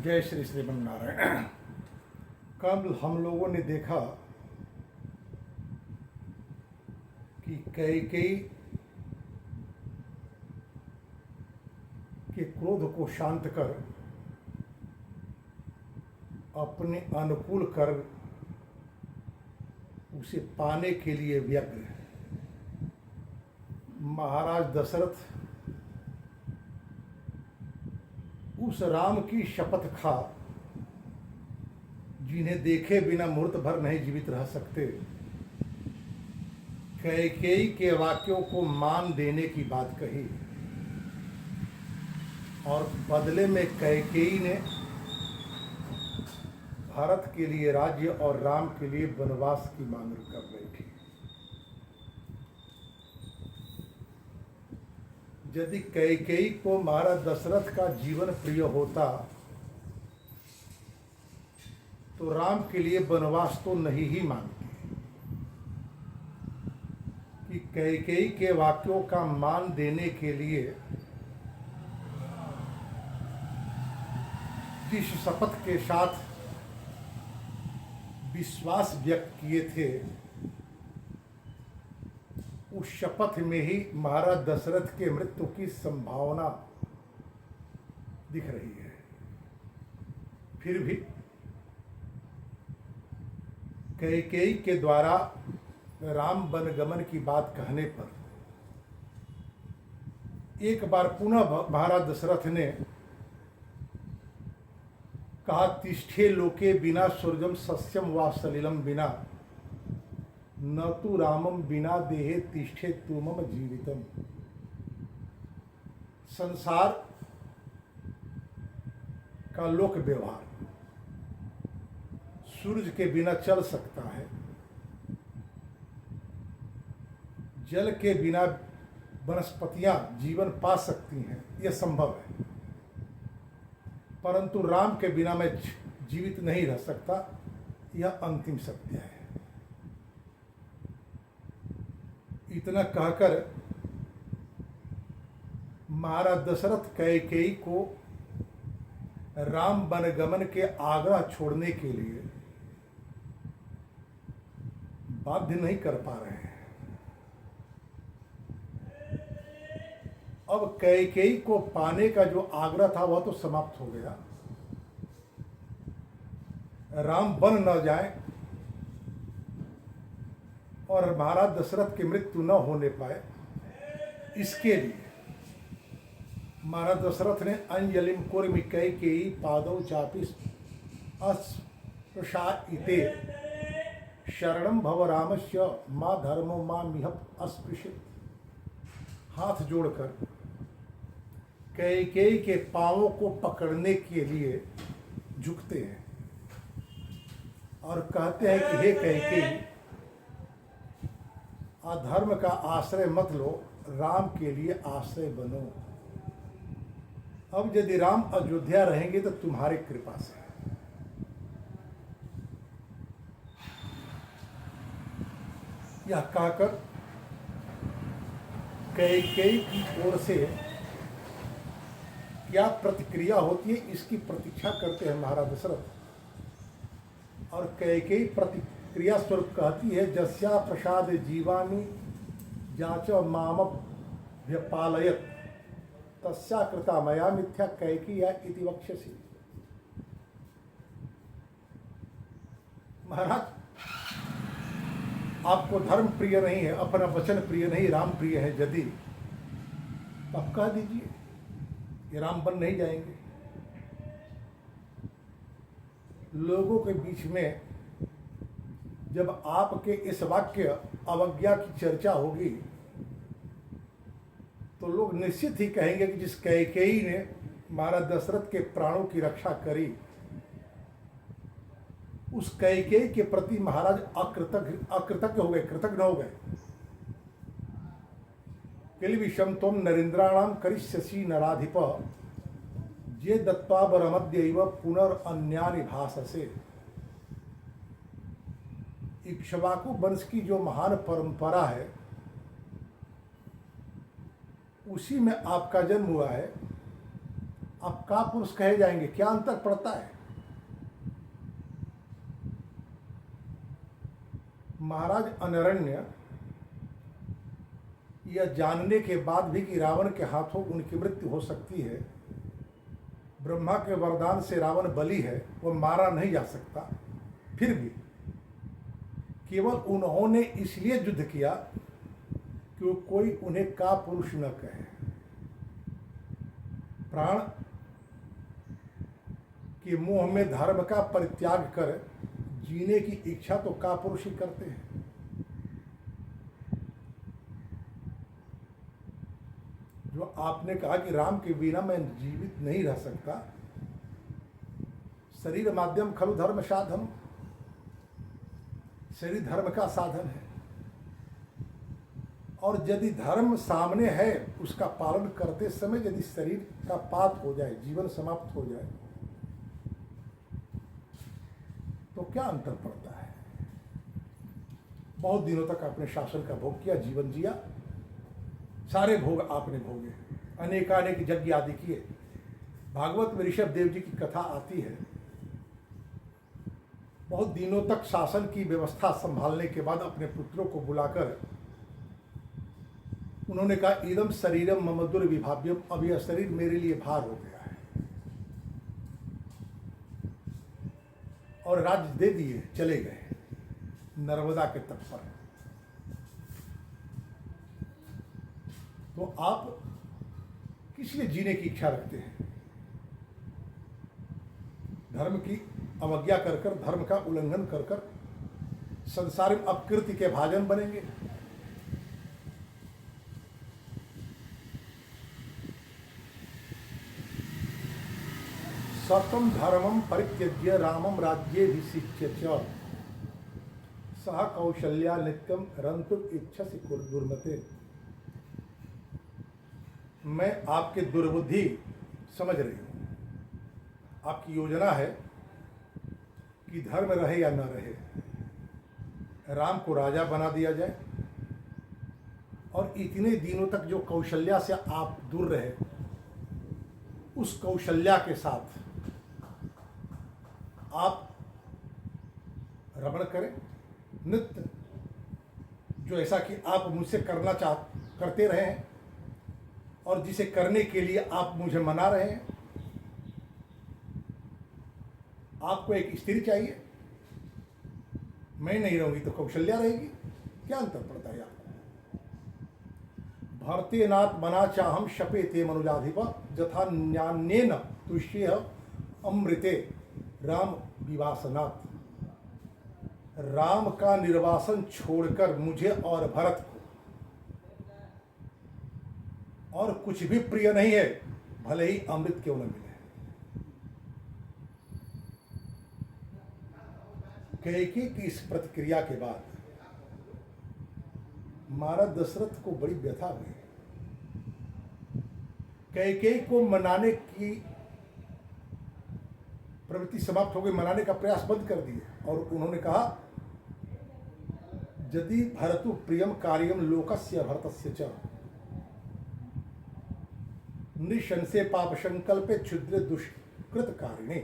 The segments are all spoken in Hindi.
जय श्री श्रीमन नारायण। कल हम लोगों ने देखा कि कैकेयी के क्रोध को शांत कर अपने अनुकूल कर उसे पाने के लिए व्यग्र महाराज दशरथ उस राम की शपथ खा जिन्हें देखे बिना मुहूर्त भर नहीं जीवित रह सकते, कैकेयी के वाक्यों को मान देने की बात कही और बदले में कैकेयी ने भारत के लिए राज्य और राम के लिए वनवास की मांग कर बैठी। यदि कैकेयी को महाराज दशरथ का जीवन प्रिय होता तो राम के लिए वनवास तो नहीं ही मांगती कि कैकेयी के वाक्यों का मान देने के लिए जिस शपथ के साथ विश्वास व्यक्त किए थे उस शपथ में ही महाराज दशरथ के मृत्यु की संभावना दिख रही है। फिर भी कैकेयी के द्वारा राम वनगमन की बात कहने पर एक बार पुनः महाराज दशरथ ने कहा, तिष्ठे लोके बिना सूर्यम सस्यम वा सलिलम बिना न तो रामम बिना देहे तिष्ठे तु मम जीवितम। संसार का लोक व्यवहार सूरज के बिना चल सकता है, जल के बिना वनस्पतियां जीवन पा सकती हैं, यह संभव है, परंतु राम के बिना मैं जीवित नहीं रह सकता, यह अंतिम सत्य है। इतना कहकर महाराज दशरथ कैकेयी को राम वनगमन के आग्रह छोड़ने के लिए बाध्य नहीं कर पा रहे हैं। अब कैकेयी को पाने का जो आग्रह था वह तो समाप्त हो गया। राम वन न जाए और महाराज दशरथ की मृत्यु न होने पाए, इसके लिए महाराज दशरथ ने अंजलिम कुर्मि कैकेयी पादौ चापि अस्पृशायिते शरणं भव रामस्य मां धर्मो मां मिह अस्पृशेत्। हाथ जोड़कर कैकेयी के पांवों को पकड़ने के लिए झुकते हैं और कहते हैं कि हे कैकेयी, अधर्म का आश्रय मत लो, राम के लिए आश्रय बनो। अब यदि राम अयोध्या रहेंगे तो तुम्हारी कृपा से। यह कहकर कैकेयी की ओर से क्या प्रतिक्रिया होती है इसकी प्रतीक्षा करते हैं महाराज दशरथ। और कैकेयी प्रतिक्रिया स्वरूप कहती है, जस्या प्रसाद जीवामी जाच मामभ्यपालयत तस्या कृता मया मिथ्या कैकेयी इति वक्ष्यसि। महाराज, आपको धर्म प्रिय नहीं है, अपना वचन प्रिय नहीं, राम प्रिय है यदि, तो आप कह दीजिए ये राम बन नहीं जाएंगे। लोगों के बीच में जब आपके इस वाक्य अवज्ञा की चर्चा होगी तो लोग निश्चित ही कहेंगे कि जिस कैकेयी ने महाराज दशरथ के प्राणों की रक्षा करी उस कैकेयी के प्रति महाराज अकृतज्ञ हो गए, कृतज्ञ हो गए। किल विषम त्वं नरेन्द्राणाम करिष्यसि नराधिप जे दत्त्वा वरमद्यैव पुनरन्यानि भाससे। इक्ष्वाकु वंश की जो महान परंपरा है उसी में आपका जन्म हुआ है आप का पुरुष कहे जाएंगे, क्या अंतर पड़ता है? महाराज अनरण्य यह जानने के बाद भी कि रावण के हाथों उनकी मृत्यु हो सकती है, ब्रह्मा के वरदान से रावण बली है, वह मारा नहीं जा सकता, फिर भी केवल उन्होंने इसलिए युद्ध किया कि कोई उन्हें का पुरुष न कहे। प्राण के मोह में धर्म का परित्याग कर जीने की इच्छा तो का पुरुष ही करते हैं। जो आपने कहा कि राम के बिना मैं जीवित नहीं रह सकता, शरीर माध्यम खलु धर्म साधन, शरीर धर्म का साधन है, और यदि धर्म सामने है उसका पालन करते समय यदि शरीर का पात हो जाए, जीवन समाप्त हो जाए, तो क्या अंतर पड़ता है? बहुत दिनों तक आपने शासन का भोग किया, जीवन जिया, सारे भोग आपने भोगे, अनेकानेक यज्ञ आदि किए। भागवत में ऋषभ देव जी की कथा आती है। बहुत दिनों तक शासन की व्यवस्था संभालने के बाद अपने पुत्रों को बुलाकर उन्होंने कहा, इदम शरीरम मम दुर्विभाव्यम, अब यह शरीर मेरे लिए भार हो गया है, और राज्य दे दिए, चले गए नर्मदा के तट पर। तो आप किस लिए जीने की इच्छा रखते हैं? धर्म की अवज्ञा कर कर, धर्म का उल्लंघन कर कर संसार में अपकृति के भाजन बनेंगे। सतम धर्मम परित्यज्य रामम राज्येऽभिषिच्य च सह कौशल्या नित्यम रंतुम इच्छसि दुर्मते। मैं आपके दुर्बुद्धि समझ रही हूं, आपकी योजना है कि धर्म रहे या न रहे, राम को राजा बना दिया जाए, और इतने दिनों तक जो कौशल्या से आप दूर रहे, उस कौशल्या के साथ आप रमण करें नित्य, जो ऐसा कि आप मुझसे करते रहे हैं और जिसे करने के लिए आप मुझे मना रहे हैं। आपको एक स्त्री चाहिए, मैं नहीं रहूंगी तो कौशल्या रहेगी, क्या अंतर पड़ता है आपको? भारतीय नाथ मना चाहम शपे ते मनुजाधिप जथा न्यान्येन तुष्य अमृते राम विवासनात्। राम का निर्वासन छोड़कर मुझे और भरत को और कुछ भी प्रिय नहीं है, भले ही अमृत क्यों न मिले। कैकेयी की इस प्रतिक्रिया के बाद महाराज दशरथ को बड़ी व्यथा हुई। कैकेयी को मनाने की प्रवृत्ति समाप्त हो गई, मनाने का प्रयास बंद कर दिए, और उन्होंने कहा, यदि भरतु प्रियम कार्यम लोकस्य भरतस्य च निशंसे पाप संकल्पे क्षुद्र दुष्कृत कारिणे।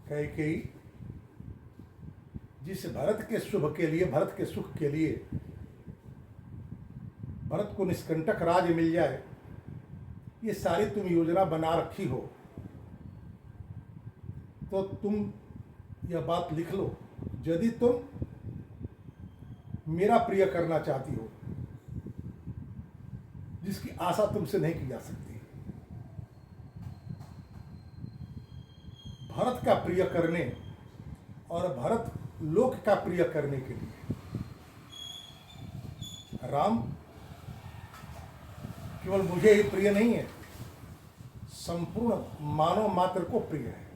कैकेयी जिस भरत के शुभ के लिए, भरत के सुख के लिए, भरत को निष्कंटक राज मिल जाए, ये सारी तुम योजना बना रखी हो, तो तुम यह बात लिख लो, यदि तुम मेरा प्रिय करना चाहती हो, जिसकी आशा तुमसे नहीं की जा सकती, भरत का प्रिय करने और भरत लोक का प्रिय करने के लिए राम केवल मुझे ही प्रिय नहीं है, संपूर्ण मानव मात्र को प्रिय है।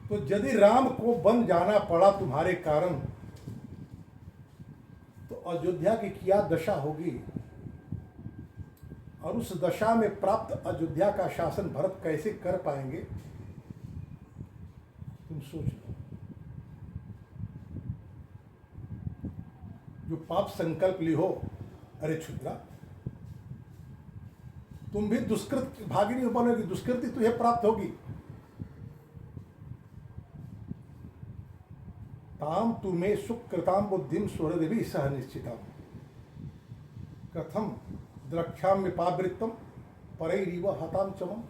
तो यदि राम को बन जाना पड़ा तुम्हारे कारण, तो अयोध्या की क्या दशा होगी, और उस दशा में प्राप्त अयोध्या का शासन भरत कैसे कर पाएंगे, तुम सोच लो। जो पाप संकल्प ली हो, अरे क्षुद्रा, तुम भी दुष्कृत भागिनी बनोगी, दुष्कृति तुझे प्राप्त होगी। ताम तुम्हें सुकृताम बुद्धिम सुहृदि सह निश्चितम कथम द्रक्ष्याम्य पावृत्तम परैरिव हताम चमम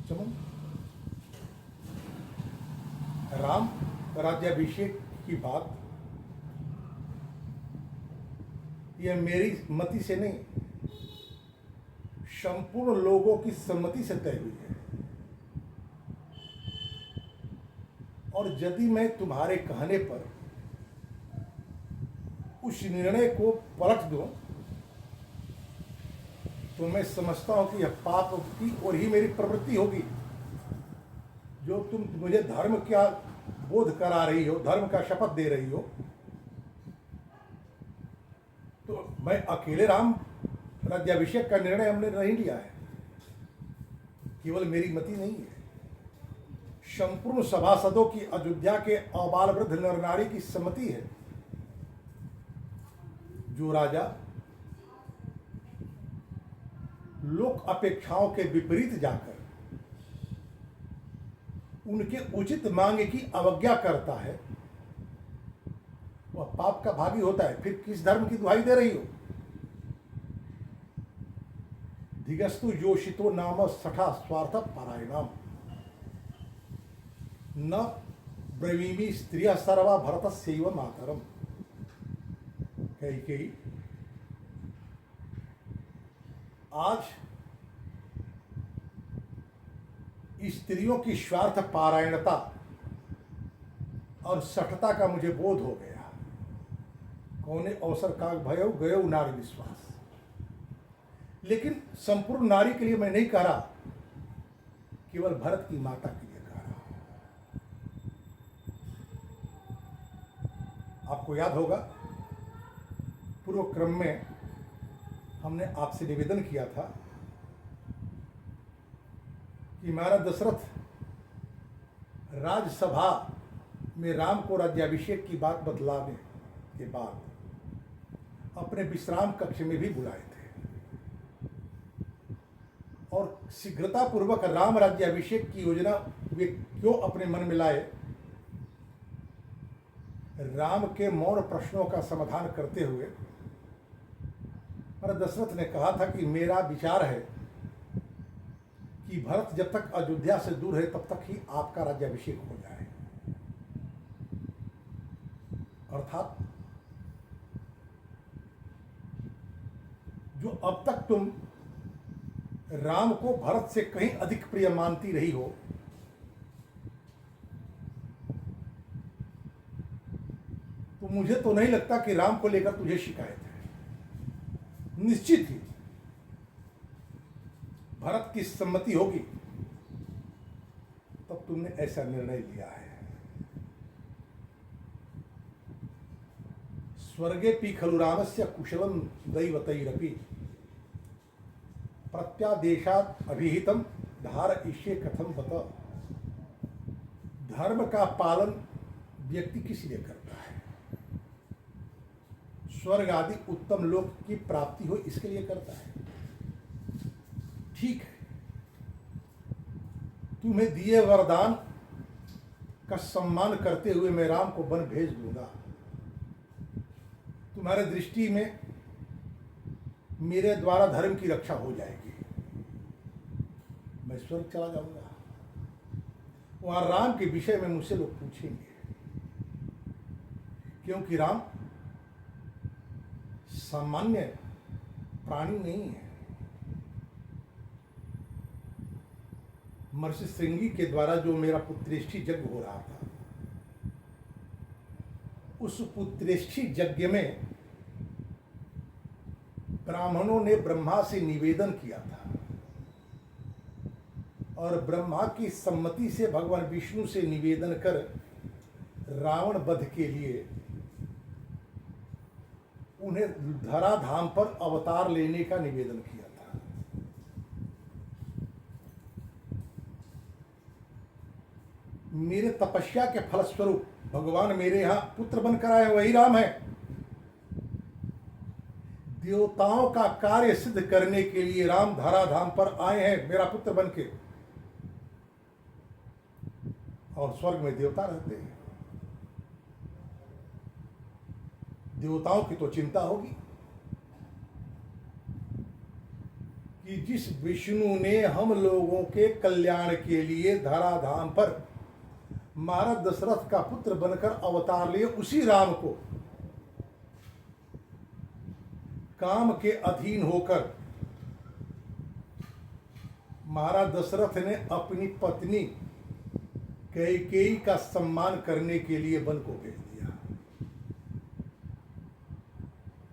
चमम। राम राज्याभिषेक की बात यह मेरी मति से नहीं, संपूर्ण लोगों की सम्मति से तय हुई है। और यदि मैं तुम्हारे कहने पर उस निर्णय को पलट दूं तो मैं समझता हूं कि यह पाप की और ही मेरी प्रवृत्ति होगी। जो तुम मुझे धर्म क्या बोध करा रही हो, धर्म का शपथ दे रही हो, तो मैं अकेले राम राज्याभिषेक का निर्णय हमने नहीं लिया है, केवल मेरी मति नहीं है। संपूर्ण सभासदों की, अयोध्या के अबाल वृद्ध नर नारी की सम्मति है। जो राजा लोक अपेक्षाओं के विपरीत जाकर उनके उचित मांग की अवज्ञा करता है, वह पाप का भागी होता है। फिर किस धर्म की दुहाई दे रही हो? धिगस्तु योषितो नाम सठा स्वार्थ पारायणाम न ब्रवीमी स्त्रिय सर्वा भरत सेव मातरम। कई आज स्त्रियों की स्वार्थ पारायणता और सठता का मुझे बोध हो गया। कौने अवसर का भयो गयो नारी विश्वास। लेकिन संपूर्ण नारी के लिए मैं नहीं कह रहा, केवल भरत की माता के लिए कह रहा हूं। आपको याद होगा पूर्व क्रम में हमने आपसे निवेदन किया था कि महाराज दशरथ राज्यसभा में राम को राज्याभिषेक की बात बतलाने के बाद अपने विश्राम कक्ष में भी बुलाए थे और शीघ्रतापूर्वक राम राज्याभिषेक की योजना वे क्यों अपने मन में लाए, राम के मौन प्रश्नों का समाधान करते हुए महाराज दशरथ ने कहा था कि मेरा विचार है कि भरत जब तक अयोध्या से दूर है तब तक ही आपका राज्याभिषेक हो जाए। अर्थात जो अब तक तुम राम को भरत से कहीं अधिक प्रिय मानती रही हो, तो मुझे तो नहीं लगता कि राम को लेकर तुझे शिकायत है। निश्चित ही भरत की सम्मति होगी तब तुमने ऐसा निर्णय लिया है। स्वर्गे खलु रामस्य कुशलम दैवतैरपि प्रत्यादेशात अभिहितम धारयिष्ये कथम बत। धर्म का पालन व्यक्ति किस लिए करता है? स्वर्ग आदि उत्तम लोक की प्राप्ति हो इसके लिए करता है। ठीक है, तुम्हें दिए वरदान का सम्मान करते हुए मैं राम को वन भेज दूंगा। तुम्हारे दृष्टि में मेरे द्वारा धर्म की रक्षा हो जाएगी। मैं स्वर्ग चला जाऊंगा। वहां राम के विषय में मुझसे लोग पूछेंगे, क्योंकि राम सामान्य प्राणी नहीं है। महर्षि श्रृंगी के द्वारा जो मेरा पुत्रेष्ठी यज्ञ हो रहा था, उस पुत्रेष्ठी यज्ञ में ब्राह्मणों ने ब्रह्मा से निवेदन किया था और ब्रह्मा की सम्मति से भगवान विष्णु से निवेदन कर रावण वध के लिए उन्हें धराधाम पर अवतार लेने का निवेदन किया था। मेरे तपस्या के फलस्वरूप भगवान मेरे यहां पुत्र बनकर आए, वही राम है। देवताओं का कार्य सिद्ध करने के लिए राम धराधाम पर आए हैं मेरा पुत्र बनके, और स्वर्ग में देवता रहते हैं। देवताओं की तो चिंता होगी कि जिस विष्णु ने हम लोगों के कल्याण के लिए धराधाम पर महाराज दशरथ का पुत्र बनकर अवतार लिए, उसी राम को काम के अधीन होकर महाराज दशरथ ने अपनी पत्नी कैकेयी का सम्मान करने के लिए वन को भेज दिया।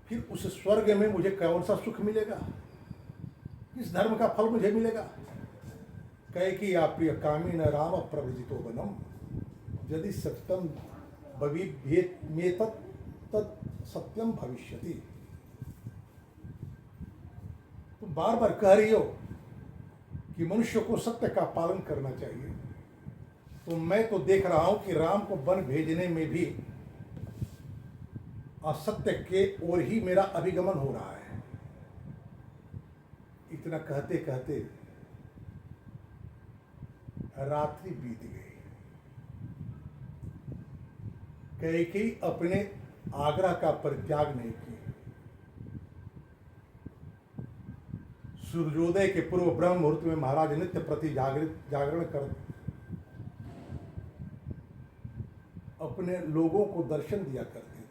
फिर उस स्वर्ग में मुझे कौन सा सुख मिलेगा, किस धर्म का फल मुझे मिलेगा? कैकेयी प्रिय कामी न राम प्रवजितो वनम यदि सत्यम भविष्यति तत् सत्यम भविष्यति। तुम बार बार कह रही हो कि मनुष्य को सत्य का पालन करना चाहिए, तो मैं तो देख रहा हूं कि राम को वन भेजने में भी असत्य के ओर ही मेरा अभिगमन हो रहा है। इतना कहते कहते रात्रि बीत गई। कैकेयी अपने आग्रह का परित्याग नहीं किया। सूर्योदय के पूर्व ब्रह्म मुहूर्त में महाराज नित्य प्रति जागरण कर अपने लोगों को दर्शन दिया करते थे।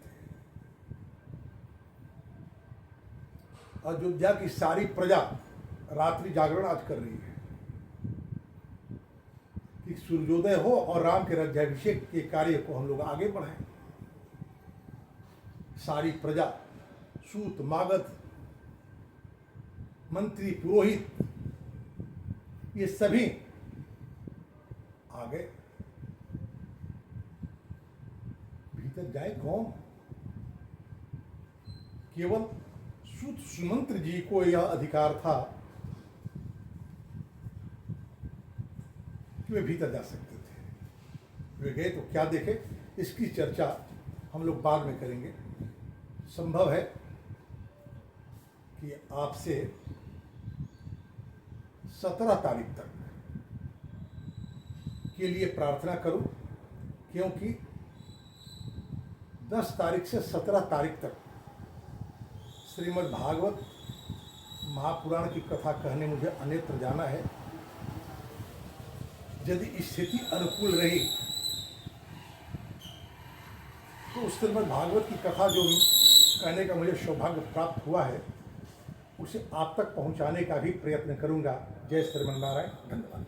अयोध्या की सारी प्रजा रात्रि जागरण आज कर रही है कि सूर्योदय हो और राम के राज्याभिषेक के कार्य को हम लोग आगे बढ़ाएं। सारी प्रजा, सूत मागध, मंत्री पुरोहित, ये सभी आ गए। भीतर जाए कौन? केवल सूत सुमंत्र जी को यह अधिकार था कि वे भीतर जा सकते थे। वे गए तो क्या देखे, इसकी चर्चा हम लोग बाद में करेंगे। संभव है कि आपसे 17 तारीख तक के लिए प्रार्थना करूं, क्योंकि 10 तारीख से 17 तारीख तक श्रीमद् भागवत महापुराण की कथा कहने मुझे अन्यत्र जाना है। यदि स्थिति अनुकूल रही तो उस श्रीमद् भागवत की कथा जो कहने का मुझे सौभाग्य प्राप्त हुआ है, उसे आप तक पहुंचाने का भी प्रयत्न करूंगा। जय श्रीमन्नारायण। धन्यवाद।